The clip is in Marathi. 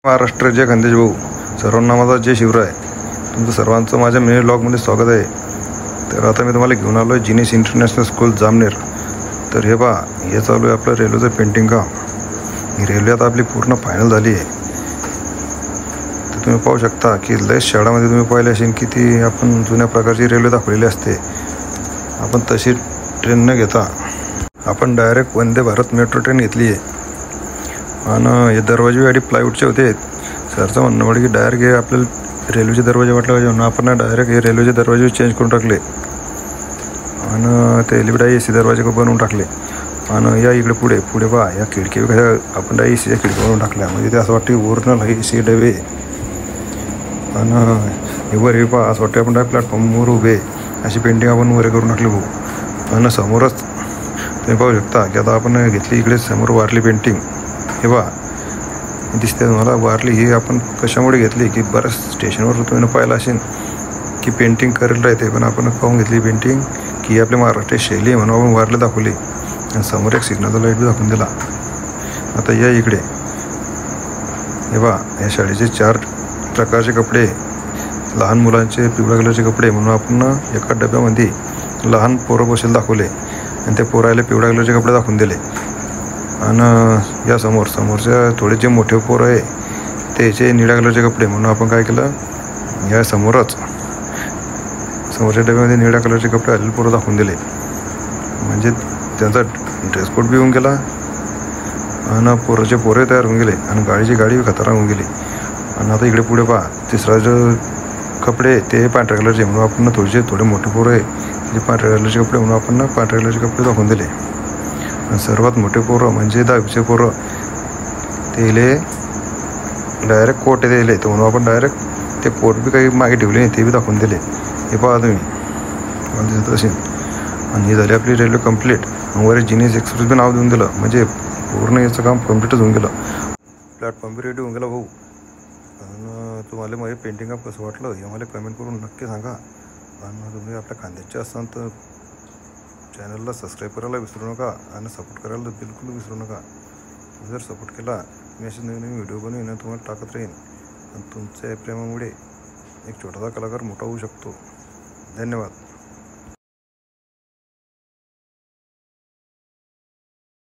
महाराष्ट्र जय खानदेश भाऊ, सर्वांना माझा जय शिवराय. तुमचं सर्वांचं माझ्या मिनी ब्लॉगमध्ये स्वागत आहे. तर आता मी तुम्हाला घेऊन आलो आहे जिनिस इंटरनॅशनल स्कूल जामनेर. तर हे पहा, हे चालू आहे आपलं रेल्वेचं पेंटिंग काम. ही रेल्वे आता आपली पूर्ण फायनल झाली आहे. तर तुम्ही पाहू शकता की लयच शाळामध्ये तुम्ही पाहिले असेल की ती आपण जुन्या प्रकारची रेल्वे दाखवलेली असते. आपण तशी ट्रेन न घेता आपण direct Vande Bharat metro train घेतली आहे. आणि हे दरवाजे आणि प्लायवूडचे होते. सरचं म्हणणं म्हणजे की डायरेक्ट हे आपल्याला रेल्वेचे दरवाजे वाटले पाहिजे म्हणून आपण डायरेक्ट हे रेल्वेचे दरवाजे चेंज करून टाकले आणि ते एलिव्हेटर AC दरवाजे बनवून टाकले. आणि या इकडे पुढे पहा, या खिडकी आपण ACच्या खिडकी बनवून टाकल्या. म्हणजे ते असं वाटतं की ओरिजिनल AC डबे. आणि हे वर हे पहा, असं वाटतं आपण डायरेक्ट प्लॅटफॉर्मवर उभे अशी पेंटिंग आपण वर करून टाकली भाऊ. आणि समोरच तुम्ही पाहू शकता की आता आपण घेतली इकडे समोर वारली पेंटिंग. हे पहा दिसते तुम्हाला वारली. ही आपण कशामुळे घेतली की बऱ्याच स्टेशनवर तुम्ही पाहिलं असेल की पेंटिंग करेल राहते, पण आपण पाहून घेतली पेंटिंग की आपली महाराष्ट्रीय शैली म्हणून आपण वारली दाखवली. आणि समोर एक सिग्नलचा लाईट बी दाखवून दिला. आता या इकडे हे पहा, या शाळेचे 4 प्रकारचे कपडे, लहान मुलांचे पिवळ्या कलरचे कपडे म्हणून आपण एका डब्यामध्ये लहान पोरं बसेल दाखवले आणि त्या पोरायला पिवळ्या कलरचे कपडे दाखवून दिले. आणि या समोरच्या थोडे जे मोठे पोरं आहे त्याचे निळ्या कलरचे कपडे म्हणून आपण काय केलं, या समोरच्या डब्यामध्ये निळ्या कलरचे कपडे आलेले पोरं दाखवून दिले. म्हणजे त्यांचा ड्रेस कोड बी होऊन गेला आणि पोरं तयार होऊन गेले आणि गाडी खतरनाक होऊन गेली. आणि आता इकडे पुढे पहा, तिसरा जो कपडे ते पांढऱ्या कलरचे म्हणून आपण थोडे मोठे पोरं आहे ते पांढऱ्या कलरचे कपडे म्हणून आपण पांढऱ्या कलरचे कपडे दाखवून दिले. आणि सर्वात मोठे पोरं म्हणजे 10वीचे पोरं त्याले डायरेक्ट कोट दिले, तर म्हणून आपण डायरेक्ट ते कोट बी काही मागे ठेवले नाही, ते बी दाखवून दिले. हे पहा तुम्ही मला दिसत असेल. आणि ही झाली आपली रेल्वे कंप्लीट. वर जिनिस एक्सप्रेस बी नाव देऊन दिलं, म्हणजे पूर्ण याचं काम कम्प्लीटच होऊन गेलं. प्लॅटफॉर्म बी रेडी होऊन गेला भाऊ. आणि तुम्हाला माझे पेंटिंग काम कसं वाटलं हे मला कमेंट करून नक्की सांगा. आणि तुम्ही आपल्या खानदेशचे असाल तर चॅनलला सबस्क्राईब करायला विसरू नका आणि सपोर्ट करायला बिलकुल विसरू नका. जर सपोर्ट केला मी असे नवीन व्हिडिओ बनवून तुम्हाला टाकत राहीन. आणि तुमच्या प्रेमामुळे एक छोटासा कलाकार मोठा होऊ शकतो. धन्यवाद.